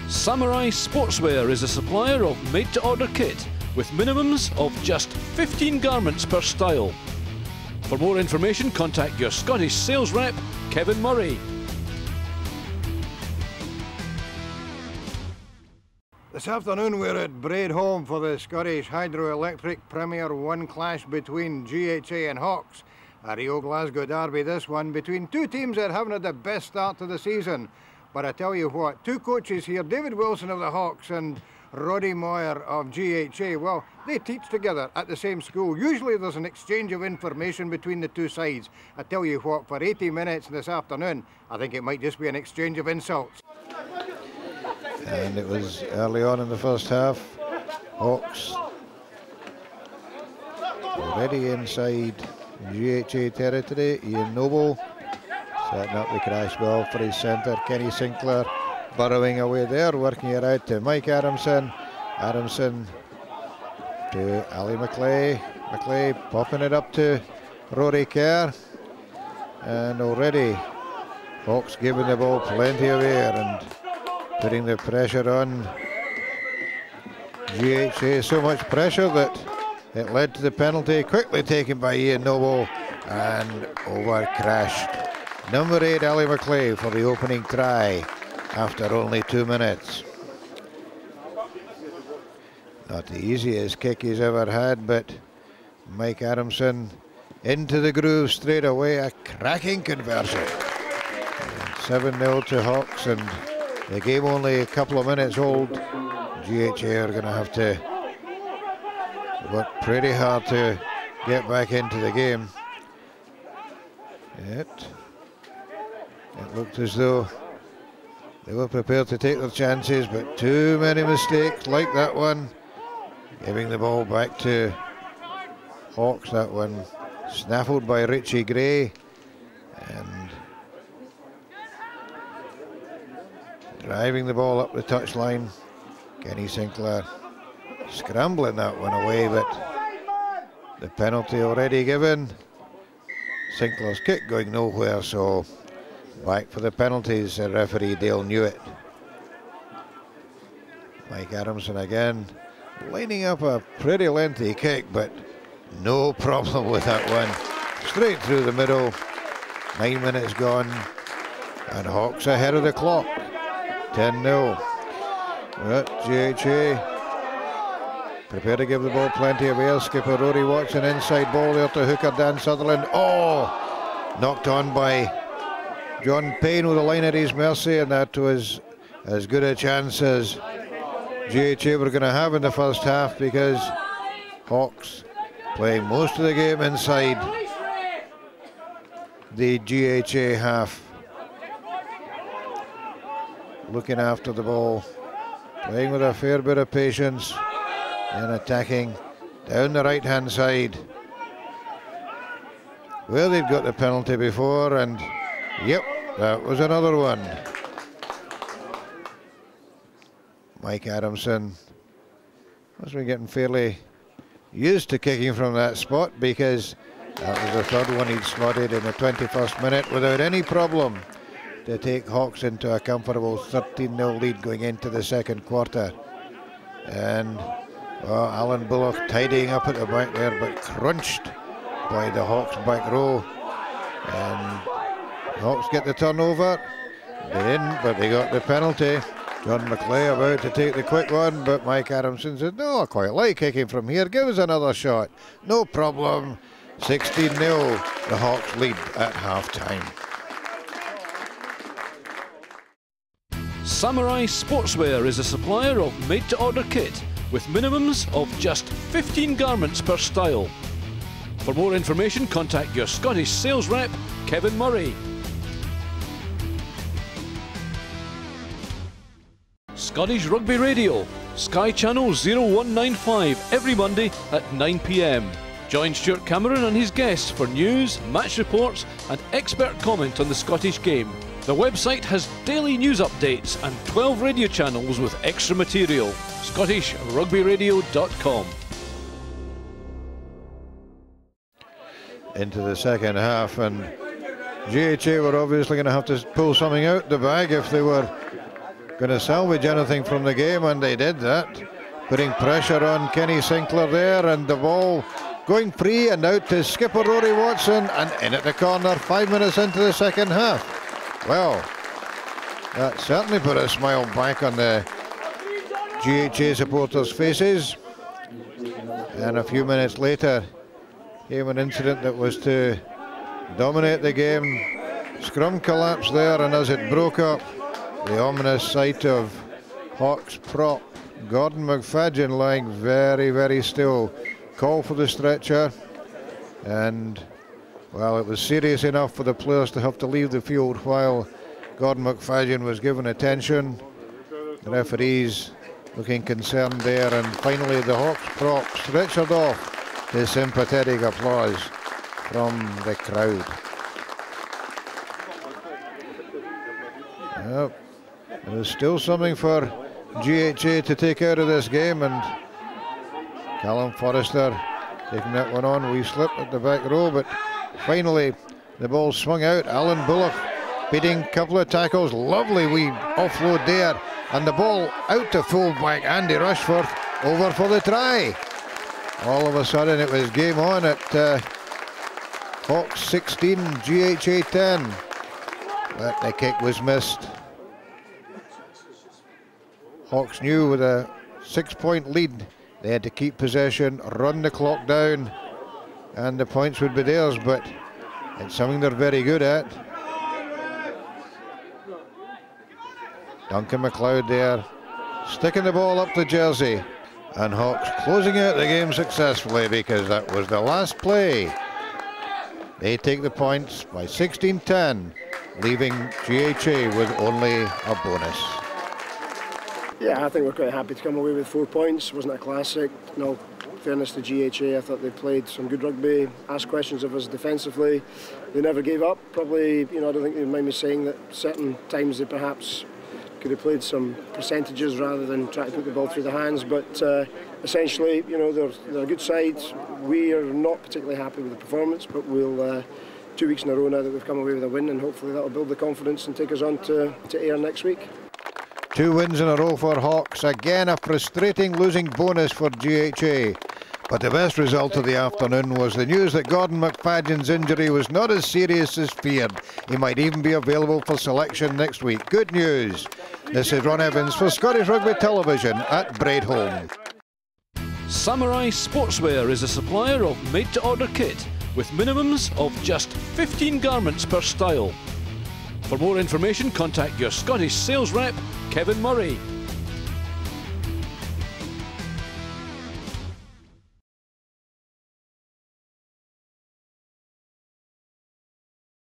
Samurai Sportswear is a supplier of made-to-order kit with minimums of just 15 garments per style. For more information, contact your Scottish sales rep, Kevin Murray. This afternoon we're at Braidholme for the Scottish Hydroelectric Premier 1 clash between GHA and Hawks. A Rio Glasgow derby, this one, between two teams that haven't had the best start to the season. But I tell you what, two coaches here, David Wilson of the Hawks and Roddy Moyer of GHA, well, they teach together at the same school. Usually there's an exchange of information between the two sides. I tell you what, for 80 minutes this afternoon, I think it might just be an exchange of insults. And it was early on in the first half. Hawks already inside GHA territory. Ian Noble setting up the crash ball for his centre. Kenny Sinclair burrowing away there, working it out to Mike Adamson. Adamson to Ali McClay. McClay popping it up to Rory Kerr. And already Hawks giving the ball plenty of air and putting the pressure on GHA. So much pressure that it led to the penalty, quickly taken by Ian Noble and over crashed. Number 8, Ali McClay, for the opening try after only 2 minutes. Not the easiest kick he's ever had, but Mike Adamson into the groove straight away. A cracking conversion. 7-0 to Hawks, and the game only a couple of minutes old. GHA are going to have to work pretty hard to get back into the game. It looked as though they were prepared to take their chances, but too many mistakes like that one. Giving the ball back to Hawks, that one snaffled by Richie Gray. And driving the ball up the touchline, Kenny Sinclair scrambling that one away, but the penalty already given. Sinclair's kick going nowhere, so back for the penalties, referee Dale Newitt. Mike Adamson again, lining up a pretty lengthy kick, but no problem with that one. Straight through the middle, 9 minutes gone, and Hawks ahead of the clock, 10-0. But GHA prepare to give the ball plenty of air. Skipper Rory Watson, inside ball there to hooker Dan Sutherland. Oh, knocked on by John Payne with a line at his mercy, and that was as good a chance as GHA were going to have in the first half, because Hawks playing most of the game inside the GHA half, looking after the ball, playing with a fair bit of patience and attacking down the right hand side where they've got the penalty before, and yep, that was another one. Mike Adamson has been getting fairly used to kicking from that spot, because that was the third one he'd slotted in the 21st minute without any problem to take Hawks into a comfortable 13-0 lead going into the second quarter. And well, Alan Bullock tidying up at the back there, but crunched by the Hawks back row. And Hawks get the turnover. They didn't, but they got the penalty. John McClay about to take the quick one, but Mike Adamson said, no, I quite like kicking from here. Give us another shot. No problem. 16-0, the Hawks lead at half-time. Samurai Sportswear is a supplier of made-to-order kit with minimums of just 15 garments per style. For more information, contact your Scottish sales rep, Kevin Murray. Scottish Rugby Radio, Sky Channel 0195, every Monday at 9 PM. Join Stuart Cameron and his guests for news, match reports and expert comment on the Scottish game. The website has daily news updates and 12 radio channels with extra material. ScottishRugbyRadio.com. Into the second half, and GHA were obviously going to have to pull something out the bag if they were going to salvage anything from the game, and they did that, putting pressure on Kenny Sinclair there, and the ball going free and out to skipper Rory Watson, and in at the corner 5 minutes into the second half. Well, that certainly put a smile back on the GHA supporters' faces. And a few minutes later came an incident that was to dominate the game. Scrum collapsed there, and as it broke up, the ominous sight of Hawks prop Gordon McFadden lying very, very still. Call for the stretcher, and well, it was serious enough for the players to have to leave the field while Gordon McFadden was given attention. The referees looking concerned there, and finally the Hawks prop stretchered off to sympathetic applause from the crowd. Yep. There's still something for GHA to take out of this game, and Callum Forrester taking that one on. We slipped at the back row, but finally the ball swung out. Alan Bullock beating a couple of tackles. Lovely wee offload there, and the ball out to fullback Andy Rushforth over for the try. All of a sudden it was game on at Hawks 16, GHA 10. But the kick was missed. Hawks knew with a 6-point lead they had to keep possession, run the clock down, and the points would be theirs, but it's something they're very good at. Duncan McLeod there, sticking the ball up the jersey, and Hawks closing out the game successfully because that was the last play. They take the points by 16-10, leaving GHA with only a bonus. Yeah, I think we're quite happy to come away with 4 points. Wasn't a classic. No, fairness to GHA, I thought they played some good rugby, asked questions of us defensively. They never gave up. Probably, I don't think they mind me saying that certain times they perhaps could have played some percentages rather than try to put the ball through the hands. But essentially, they're a good side. We are not particularly happy with the performance, but we'll 2 weeks in a row now that we've come away with a win, and hopefully that'll build the confidence and take us on to Ayr next week. 2 wins in a row for Hawks. Again, a frustrating losing bonus for GHA. But the best result of the afternoon was the news that Gordon McFadden's injury was not as serious as feared. He might even be available for selection next week. Good news. This is Ron Evans for Scottish Rugby Television at Braidholme. Samurai Sportswear is a supplier of made-to-order kit with minimums of just 15 garments per style. For more information, contact your Scottish sales rep, Kevin Murray.